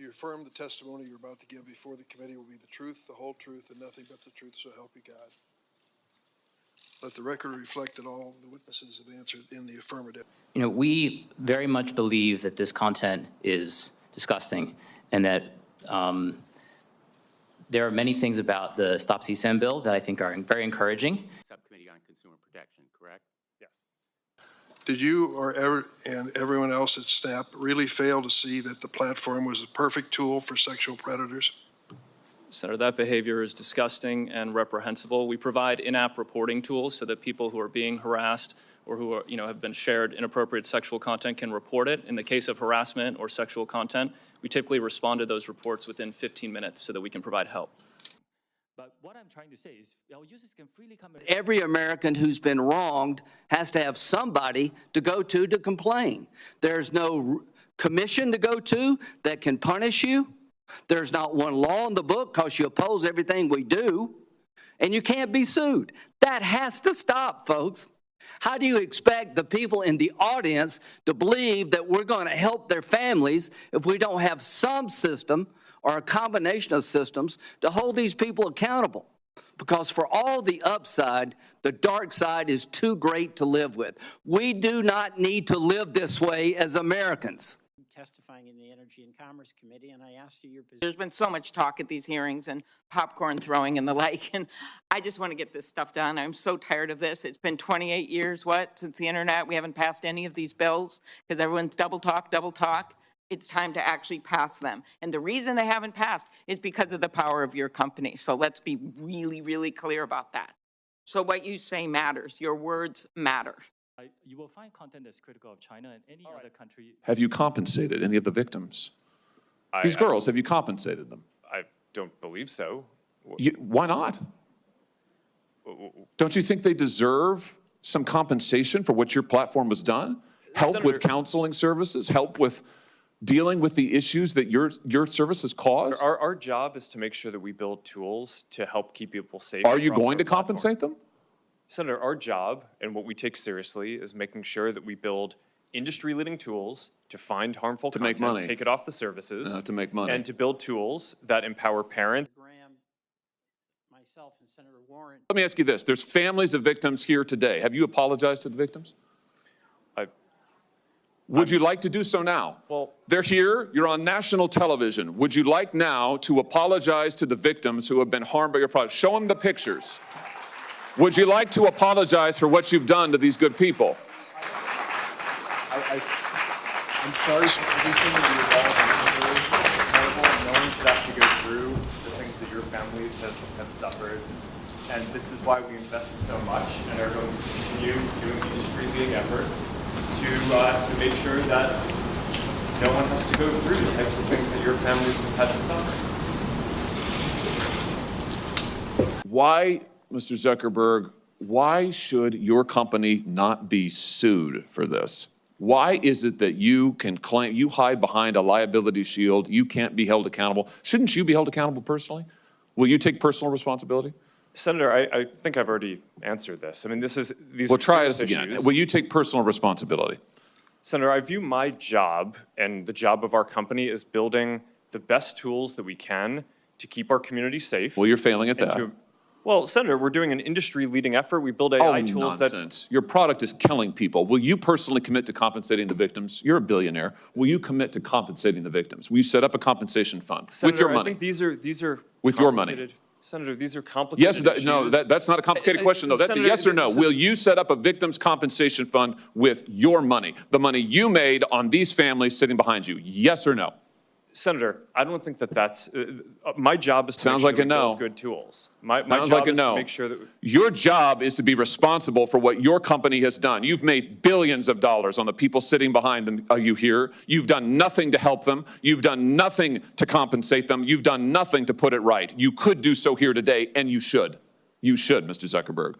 Do you affirm the testimony you're about to give before the committee will be the truth, the whole truth, and nothing but the truth, so help you God? Let the record reflect that all the witnesses have answered in the affirmative. You know, we very much believe that this content is disgusting and that there are many things about the Stop CSAM bill that I think are very encouraging. Subcommittee on Consumer Protection, correct? Yes. Did you and everyone else at SNAP really fail to see that the platform was a perfect tool for sexual predators? Senator, that behavior is disgusting and reprehensible. We provide in-app reporting tools so that people who are being harassed or who are, have been shared inappropriate sexual content can report it. In the case of harassment or sexual content, we typically respond to those reports within 15 minutes so that we can provide help. But what I'm trying to say is our users can freely come. Every American who's been wronged has to have somebody to go to complain. There's no commission to go to that can punish you. There's not one law in the book because you oppose everything we do, and you can't be sued. That has to stop, folks. How do you expect the people in the audience to believe that we're going to help their families if we don't have some system or a combination of systems to hold these people accountable? Because for all the upside, the dark side is too great to live with. We do not need to live this way as Americans. Testifying in the Energy and Commerce Committee, and I asked you your position. There's been so much talk at these hearings and popcorn throwing and the like, and I just want to get this stuff done. I'm so tired of this. It's been 28 years, since the internet. We haven't passed any of these bills because everyone's double talk. It's time to actually pass them. And the reason they haven't passed is because of the power of your company. So let's be really, really clear about that. So what you say matters. Your words matter. You will find content that's critical of China and any other country. Have you compensated any of the victims? These girls, have you compensated them? I don't believe so. Why not? Don't you think they deserve some compensation for what your platform has done? Help Senator, with counseling services, help with dealing with the issues that your services caused? Our job is to make sure that we build tools to help keep people safe. Are you going to compensate them? Senator, our job and what we take seriously is making sure that we build industry-leading tools to find harmful content, make money, take it off the services, to make money, and to build tools that empower parents. Graham, myself, and Senator Warren. Let me ask you this. There's families of victims here today. Have you apologized to the victims? Would you like to do so now? Well, they're here. You're on national television. Would you like now to apologize to the victims who have been harmed by your product? Show them the pictures. Would you like to apologize for what you've done to these good people? I'm sorry for everything that you've all been through. Terrible. No one should have to go through the things that your families have suffered. And this is why we invested so much and are going to continue doing industry-leading efforts to make sure that no one has to go through the types of things that your families have had to suffer. Why, Mr. Zuckerberg, why should your company not be sued for this? Why is it that you can claim, you hide behind a liability shield, you can't be held accountable? Shouldn't you be held accountable personally? Will you take personal responsibility? Senator, I think I've already answered this. I mean, these well, are try this serious again. issues. Will you take personal responsibility? Senator, I view my job and the job of our company as building the best tools that we can to keep our community safe. Well, you're failing at that. Well, Senator, we're doing an industry-leading effort. We build AI tools nonsense. Your product is killing people. Will you personally commit to compensating the victims? You're a billionaire. Will you commit to compensating the victims? Will you set up a compensation fund Senator, with your money? I think these are with your money. Senator, these are complicated issues. No, that's not a complicated question, though. That's Senator, a yes or no. Will you set up a victims' compensation fund with your money, the money you made on these families sitting behind you? Yes or no? Senator, I don't think that's my job is to Sounds make sure like a no. build good tools. My Sounds job like a is no. to make sure that your job is to be responsible for what your company has done. You've made billions of dollars on the people sitting behind them. You here. You've done nothing to help them. You've done nothing to compensate them. You've done nothing to put it right. You could do so here today, and you should. You should, Mr. Zuckerberg.